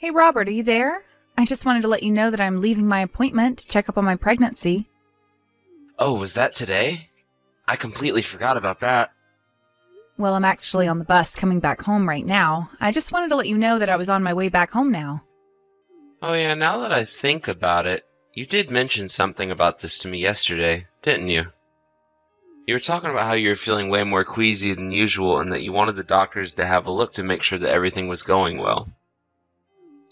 Hey Robert, are you there? I just wanted to let you know that I'm leaving my appointment to check up on my pregnancy. Oh, was that today? I completely forgot about that. Well, I'm actually on the bus coming back home right now. I just wanted to let you know that I was on my way back home now. Oh yeah, now that I think about it, you did mention something about this to me yesterday, didn't you? You were talking about how you were feeling way more queasy than usual and that you wanted the doctors to have a look to make sure that everything was going well.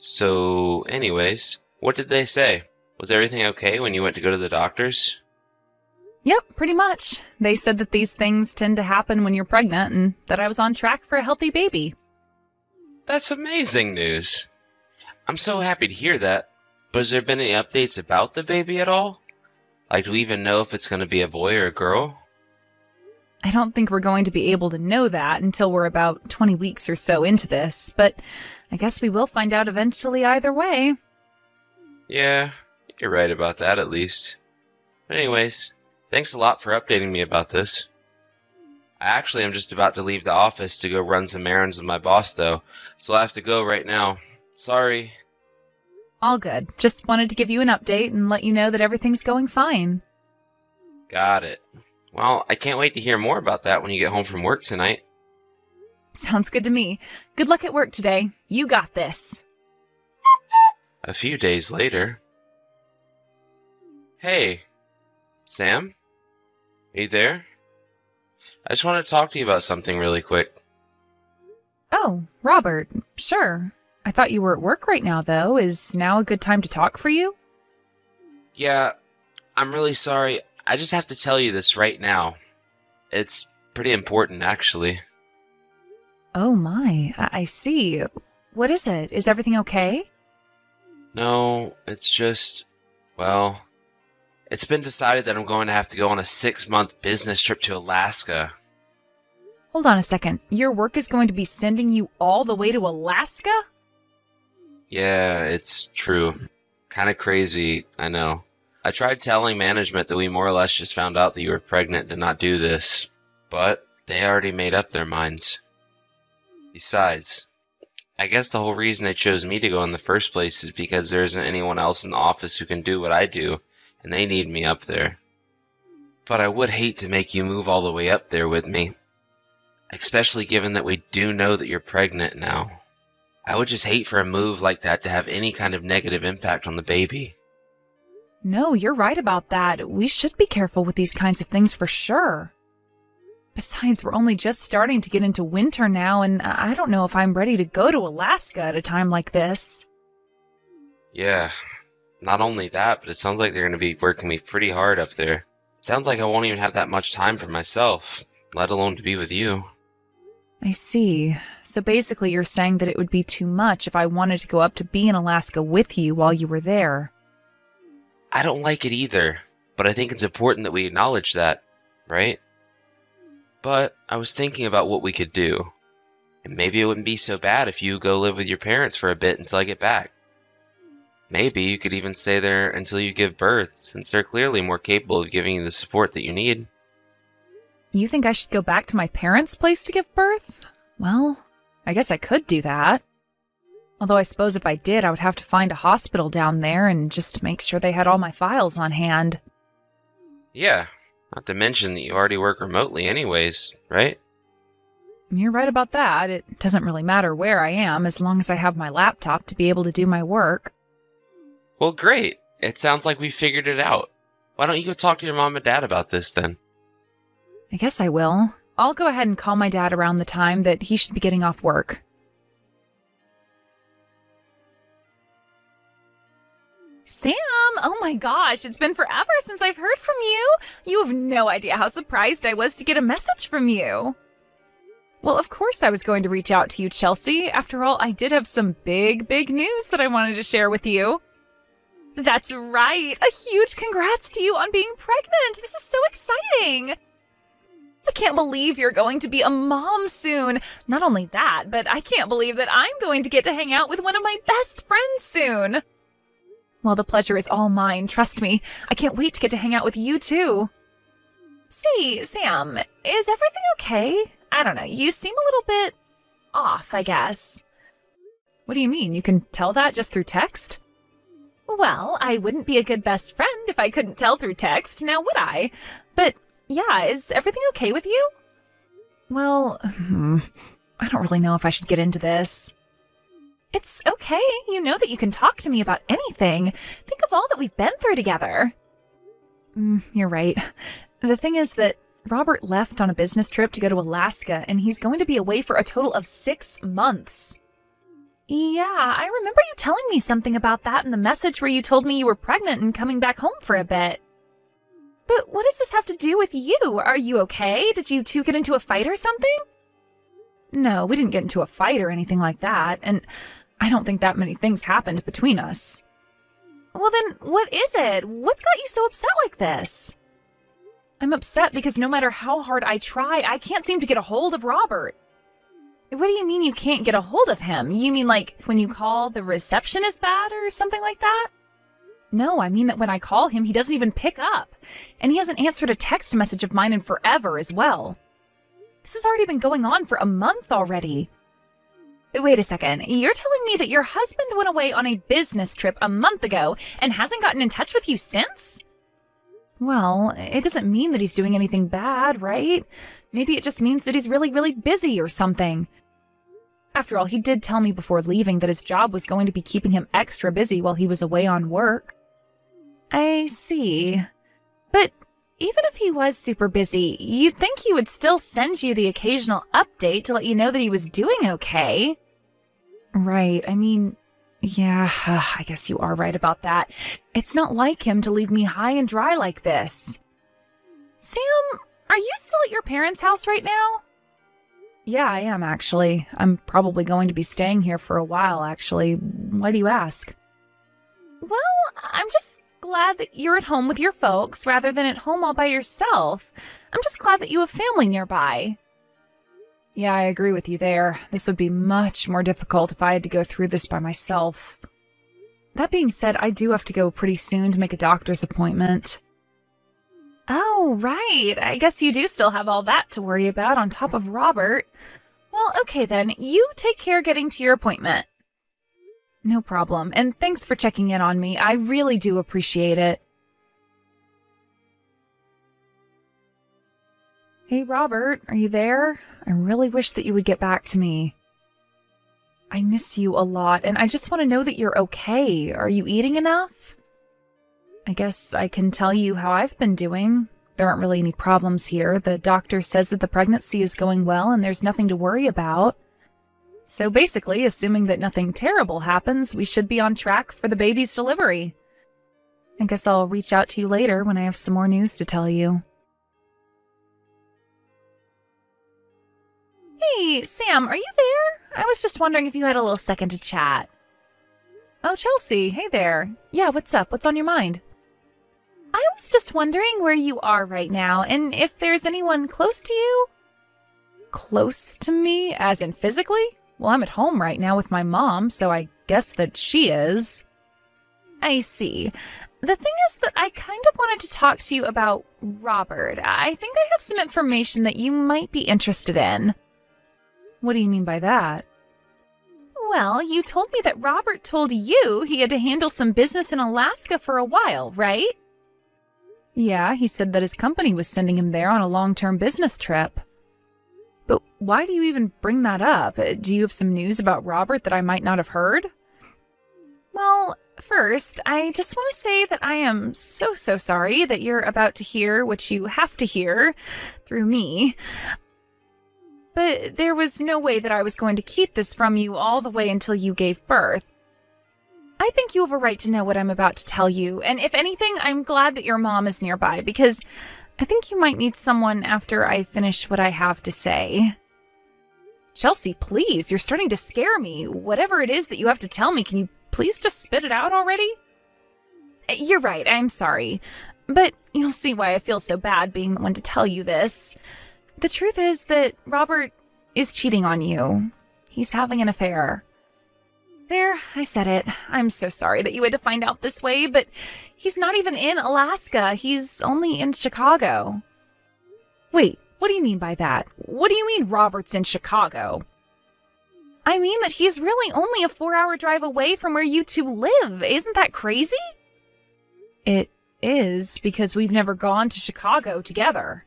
So, anyways, what did they say? Was everything okay when you went to go to the doctors? Yep, pretty much. They said that these things tend to happen when you're pregnant and that I was on track for a healthy baby. That's amazing news. I'm so happy to hear that. But has there been any updates about the baby at all? Like, do we even know if it's going to be a boy or a girl? I don't think we're going to be able to know that until we're about 20 weeks or so into this, but I guess we will find out eventually either way. Yeah, you're right about that at least. But anyways, thanks a lot for updating me about this. I actually am just about to leave the office to go run some errands with my boss though, so I have to go right now. Sorry. All good. Just wanted to give you an update and let you know that everything's going fine. Got it. Well, I can't wait to hear more about that when you get home from work tonight. Sounds good to me. Good luck at work today. You got this. A few days later. Hey, Sam? Are you there? I just want to talk to you about something really quick. Oh, Robert, sure. I thought you were at work right now, though. Is now a good time to talk for you? Yeah, I'm really sorry. I just have to tell you this right now. It's pretty important, actually. Oh my, I see. What is it? Is everything okay? No, it's just, well, it's been decided that I'm going to have to go on a 6-month business trip to Alaska. Hold on a second. Your work is going to be sending you all the way to Alaska? Yeah, it's true. Kind of crazy, I know. I tried telling management that we more or less just found out that you were pregnant to not do this, but they already made up their minds. Besides, I guess the whole reason they chose me to go in the first place is because there isn't anyone else in the office who can do what I do, and they need me up there. But I would hate to make you move all the way up there with me, especially given that we do know that you're pregnant now. I would just hate for a move like that to have any kind of negative impact on the baby. No, you're right about that. We should be careful with these kinds of things for sure. Besides, we're only just starting to get into winter now, and I don't know if I'm ready to go to Alaska at a time like this. Yeah, not only that, but it sounds like they're going to be working me pretty hard up there. It sounds like I won't even have that much time for myself, let alone to be with you. I see. So basically you're saying that it would be too much if I wanted to go up to be in Alaska with you while you were there. I don't like it either, but I think it's important that we acknowledge that, right? But I was thinking about what we could do, and maybe it wouldn't be so bad if you go live with your parents for a bit until I get back. Maybe you could even stay there until you give birth, since they're clearly more capable of giving you the support that you need. You think I should go back to my parents' place to give birth? Well, I guess I could do that. Although I suppose if I did, I would have to find a hospital down there and just make sure they had all my files on hand. Yeah, not to mention that you already work remotely anyways, right? You're right about that. It doesn't really matter where I am as long as I have my laptop to be able to do my work. Well, great. It sounds like we figured it out. Why don't you go talk to your mom and dad about this then? I guess I will. I'll go ahead and call my dad around the time that he should be getting off work. Sam! Oh my gosh, it's been forever since I've heard from you! You have no idea how surprised I was to get a message from you! Well, of course I was going to reach out to you, Chelsea. After all, I did have some big news that I wanted to share with you. That's right! A huge congrats to you on being pregnant! This is so exciting! I can't believe you're going to be a mom soon. Not only that, but I can't believe that I'm going to get to hang out with one of my best friends soon. Well, the pleasure is all mine, trust me. I can't wait to get to hang out with you too. Say, Sam, is everything okay? I don't know, you seem a little bit off, I guess. What do you mean? You can tell that just through text? Well, I wouldn't be a good best friend if I couldn't tell through text, now would I? But yeah, is everything okay with you? Well, I don't really know if I should get into this. It's okay. You know that you can talk to me about anything. Think of all that we've been through together. You're right. The thing is that Robert left on a business trip to go to Alaska, and he's going to be away for a total of 6 months. Yeah, I remember you telling me something about that in the message where you told me you were pregnant and coming back home for a bit. But what does this have to do with you? Are you okay? Did you two get into a fight or something? No, we didn't get into a fight or anything like that, and I don't think that many things happened between us. Well then, what is it? What's got you so upset like this? I'm upset because no matter how hard I try, I can't seem to get a hold of Robert. What do you mean you can't get a hold of him? You mean like when you call, the reception is bad or something like that? No, I mean that when I call him, he doesn't even pick up. And he hasn't answered a text message of mine in forever as well. This has already been going on for a month already. Wait a second, you're telling me that your husband went away on a business trip a month ago and hasn't gotten in touch with you since? Well, it doesn't mean that he's doing anything bad, right? Maybe it just means that he's really, really busy or something. After all, he did tell me before leaving that his job was going to be keeping him extra busy while he was away on work. I see. But even if he was super busy, you'd think he would still send you the occasional update to let you know that he was doing okay. Right, I mean, yeah, I guess you are right about that. It's not like him to leave me high and dry like this. Sam, are you still at your parents' house right now? Yeah, I am actually. I'm probably going to be staying here for a while, actually. Why do you ask? Well, I'm just glad that you're at home with your folks rather than at home all by yourself. I'm just glad that you have family nearby. Yeah, I agree with you there. This would be much more difficult if I had to go through this by myself. That being said, I do have to go pretty soon to make a doctor's appointment. Oh, right. I guess you do still have all that to worry about on top of Robert. Well, okay then. You take care getting to your appointment. No problem. And thanks for checking in on me. I really do appreciate it. Hey, Robert, are you there? I really wish that you would get back to me. I miss you a lot, and I just want to know that you're okay. Are you eating enough? I guess I can tell you how I've been doing. There aren't really any problems here. The doctor says that the pregnancy is going well and there's nothing to worry about. So basically, assuming that nothing terrible happens, we should be on track for the baby's delivery. I guess I'll reach out to you later when I have some more news to tell you. Hey, Sam, are you there? I was just wondering if you had a little second to chat. Oh, Chelsea, hey there. Yeah, what's up? What's on your mind? I was just wondering where you are right now, and if there's anyone close to you? Close to me, as in physically? Well, I'm at home right now with my mom, so I guess that she is. I see. The thing is that I kind of wanted to talk to you about Robert. I think I have some information that you might be interested in. What do you mean by that? Well, you told me that Robert told you he had to handle some business in Alaska for a while, right? Yeah, he said that his company was sending him there on a long-term business trip. But why do you even bring that up? Do you have some news about Robert that I might not have heard? Well, first, I just want to say that I am so sorry that you're about to hear what you have to hear through me. But there was no way that I was going to keep this from you all the way until you gave birth. I think you have a right to know what I'm about to tell you, and if anything, I'm glad that your mom is nearby, because I think you might need someone after I finish what I have to say. Chelsea, please, you're starting to scare me. Whatever it is that you have to tell me, can you please just spit it out already? You're right, I'm sorry. But you'll see why I feel so bad being the one to tell you this. The truth is that Robert is cheating on you. He's having an affair. There, I said it. I'm so sorry that you had to find out this way, but he's not even in Alaska. He's only in Chicago. Wait, what do you mean by that? What do you mean Robert's in Chicago? I mean that he's really only a 4-hour drive away from where you two live. Isn't that crazy? It is, because we've never gone to Chicago together.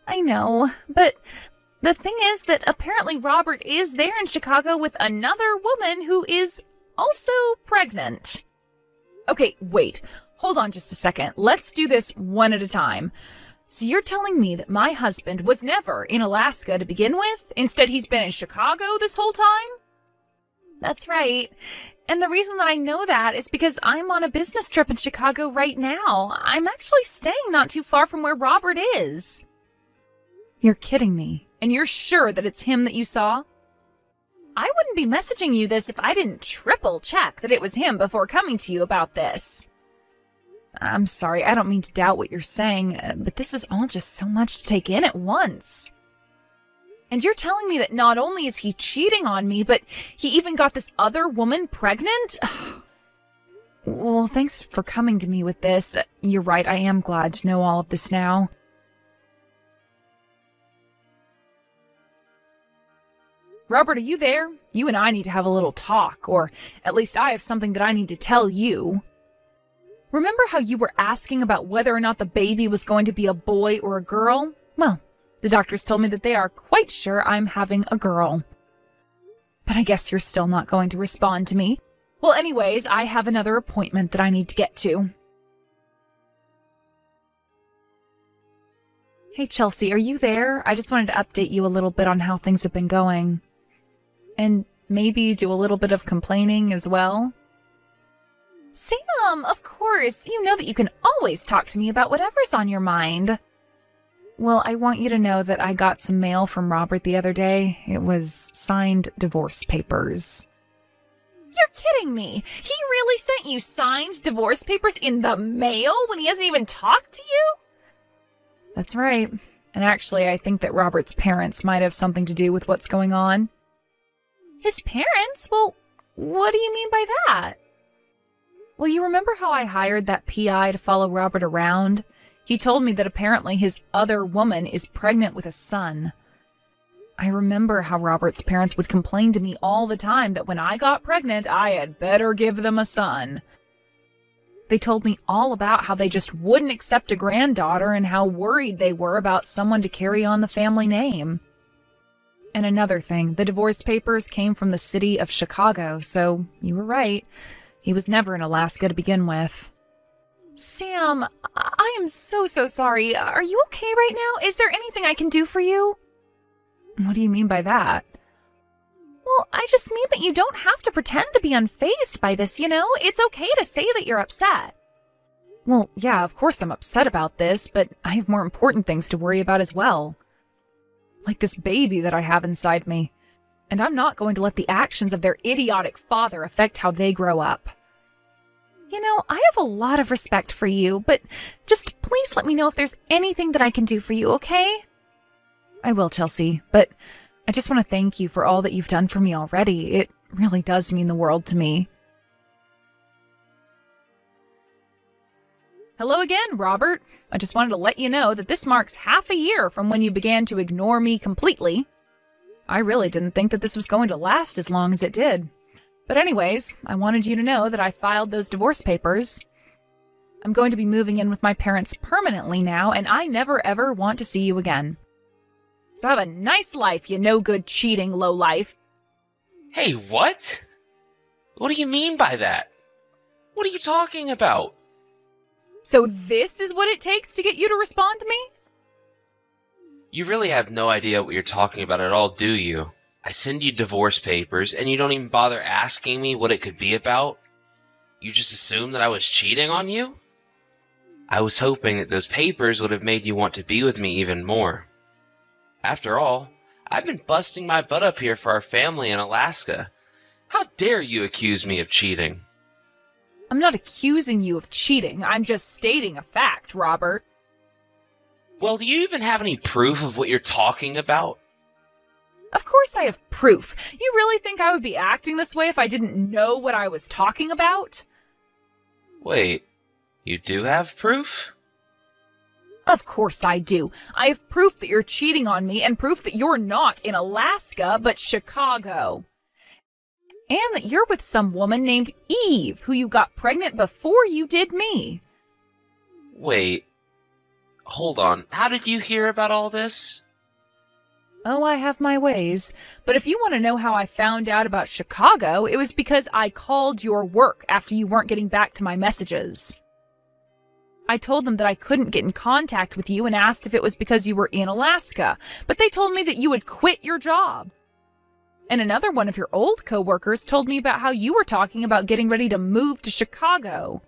I know, but the thing is that apparently Robert is there in Chicago with another woman who is also pregnant. Okay, wait. Hold on just a second. Let's do this one at a time. So you're telling me that my husband was never in Alaska to begin with? Instead, he's been in Chicago this whole time? That's right. And the reason that I know that is because I'm on a business trip in Chicago right now. I'm actually staying not too far from where Robert is. You're kidding me. And you're sure that it's him that you saw? I wouldn't be messaging you this if I didn't triple check that it was him before coming to you about this. I'm sorry, I don't mean to doubt what you're saying, but this is all just so much to take in at once. And you're telling me that not only is he cheating on me, but he even got this other woman pregnant? Well, thanks for coming to me with this. You're right, I am glad to know all of this now. Robert, are you there? You and I need to have a little talk, or at least I have something that I need to tell you. Remember how you were asking about whether or not the baby was going to be a boy or a girl? Well, the doctors told me that they are quite sure I'm having a girl. But I guess you're still not going to respond to me. Well, anyways, I have another appointment that I need to get to. Hey, Chelsea, are you there? I just wanted to update you a little bit on how things have been going. And maybe do a little bit of complaining as well. Sam, of course. You know that you can always talk to me about whatever's on your mind. Well, I want you to know that I got some mail from Robert the other day. It was signed divorce papers. You're kidding me. He really sent you signed divorce papers in the mail when he hasn't even talked to you? That's right. And actually, I think that Robert's parents might have something to do with what's going on. His parents? Well, what do you mean by that? Well, you remember how I hired that PI to follow Robert around? He told me that apparently his other woman is pregnant with a son. I remember how Robert's parents would complain to me all the time that when I got pregnant, I had better give them a son. They told me all about how they just wouldn't accept a granddaughter and how worried they were about someone to carry on the family name. And another thing, the divorce papers came from the city of Chicago, so you were right. He was never in Alaska to begin with. Sam, I am so sorry. Are you okay right now? Is there anything I can do for you? What do you mean by that? Well, I just mean that you don't have to pretend to be unfazed by this, you know? It's okay to say that you're upset. Well, yeah, of course I'm upset about this, but I have more important things to worry about as well. Like this baby that I have inside me. And I'm not going to let the actions of their idiotic father affect how they grow up. You know, I have a lot of respect for you, but just please let me know if there's anything that I can do for you, okay? I will, Chelsea, but I just want to thank you for all that you've done for me already. It really does mean the world to me. Hello again, Robert. I just wanted to let you know that this marks half a year from when you began to ignore me completely. I really didn't think that this was going to last as long as it did. But anyways, I wanted you to know that I filed those divorce papers. I'm going to be moving in with my parents permanently now, and I never ever want to see you again. So have a nice life, you no-good cheating lowlife. Hey, what? What do you mean by that? What are you talking about? So this is what it takes to get you to respond to me? You really have no idea what you're talking about at all, do you? I send you divorce papers, and you don't even bother asking me what it could be about? You just assume that I was cheating on you? I was hoping that those papers would have made you want to be with me even more. After all, I've been busting my butt up here for our family in Alaska. How dare you accuse me of cheating? I'm not accusing you of cheating. I'm just stating a fact, Robert. Well, do you even have any proof of what you're talking about? Of course I have proof. You really think I would be acting this way if I didn't know what I was talking about? Wait, you do have proof? Of course I do. I have proof that you're cheating on me and proof that you're not in Alaska, but Chicago. And that you're with some woman named Eve, who you got pregnant before you did me. Wait. Hold on. How did you hear about all this? Oh, I have my ways. But if you want to know how I found out about Chicago, it was because I called your work after you weren't getting back to my messages. I told them that I couldn't get in contact with you and asked if it was because you were in Alaska, but they told me that you had quit your job. And another one of your old coworkers told me about how you were talking about getting ready to move to Chicago.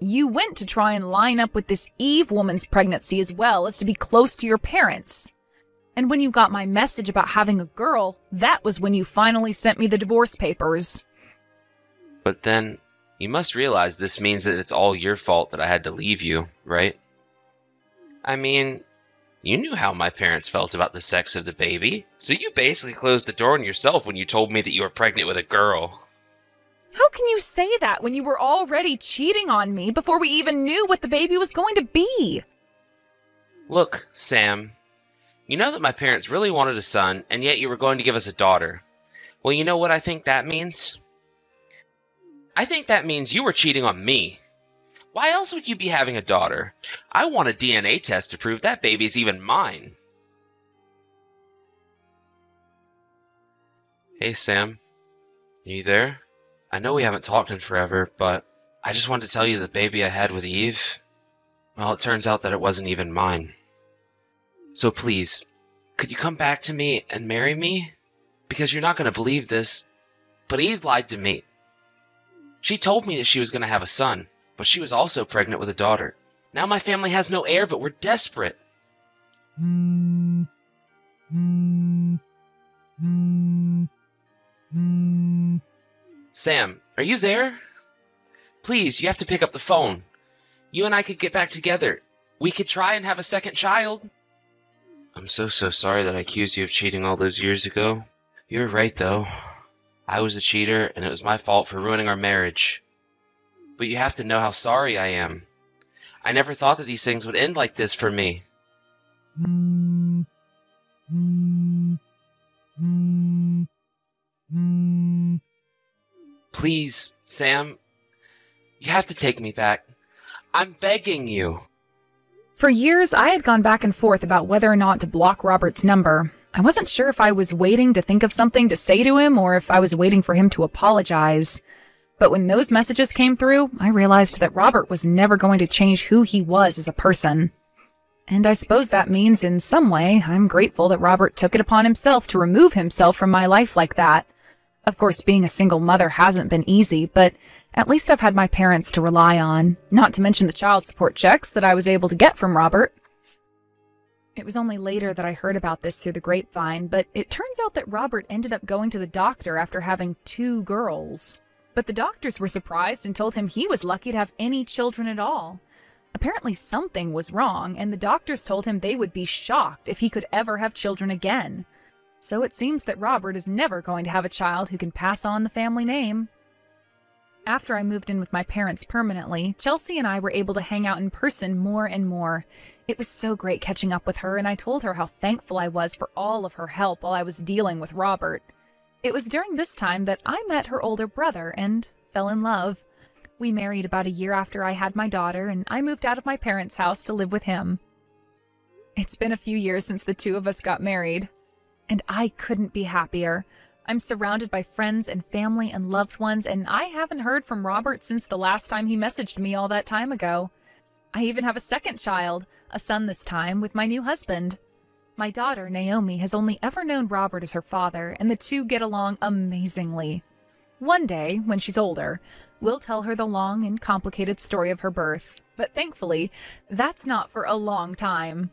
You went to try and line up with this Eve woman's pregnancy as well as to be close to your parents. And when you got my message about having a girl, that was when you finally sent me the divorce papers. But then, you must realize this means that it's all your fault that I had to leave you, right? I mean, you knew how my parents felt about the sex of the baby, so you basically closed the door on yourself when you told me that you were pregnant with a girl. How can you say that when you were already cheating on me before we even knew what the baby was going to be? Look, Sam, you know that my parents really wanted a son, and yet you were going to give us a daughter. Well, you know what I think that means? I think that means you were cheating on me. Why else would you be having a daughter? I want a DNA test to prove that baby is even mine. Hey, Sam. Are you there? I know we haven't talked in forever, but I just wanted to tell you the baby I had with Eve, well, it turns out that it wasn't even mine. So please, could you come back to me and marry me? Because you're not going to believe this, but Eve lied to me. She told me that she was going to have a son, but she was also pregnant with a daughter. Now my family has no heir, but we're desperate. Sam, are you there? Please, you have to pick up the phone. You and I could get back together. We could try and have a second child. I'm so sorry that I accused you of cheating all those years ago. You were right, though. I was a cheater, and it was my fault for ruining our marriage. But you have to know how sorry I am. I never thought that these things would end like this for me. Please, Sam, you have to take me back. I'm begging you. For years, I had gone back and forth about whether or not to block Robert's number. I wasn't sure if I was waiting to think of something to say to him or if I was waiting for him to apologize. But when those messages came through, I realized that Robert was never going to change who he was as a person. And I suppose that means, in some way, I'm grateful that Robert took it upon himself to remove himself from my life like that. Of course, being a single mother hasn't been easy, but at least I've had my parents to rely on, not to mention the child support checks that I was able to get from Robert. It was only later that I heard about this through the grapevine, but it turns out that Robert ended up going to the doctor after having 2 girls. But the doctors were surprised and told him he was lucky to have any children at all. Apparently something was wrong, and the doctors told him they would be shocked if he could ever have children again. So it seems that Robert is never going to have a child who can pass on the family name. After I moved in with my parents permanently, Chelsea and I were able to hang out in person more and more. It was so great catching up with her, and I told her how thankful I was for all of her help while I was dealing with Robert. It was during this time that I met her older brother and fell in love. We married about a year after I had my daughter, and I moved out of my parents' house to live with him. It's been a few years since the 2 of us got married, and I couldn't be happier. I'm surrounded by friends and family and loved ones, and I haven't heard from Robert since the last time he messaged me all that time ago. I even have a second child, a son this time, with my new husband. My daughter, Naomi, has only ever known Robert as her father, and the 2 get along amazingly. One day, when she's older, we'll tell her the long and complicated story of her birth, but thankfully, that's not for a long time.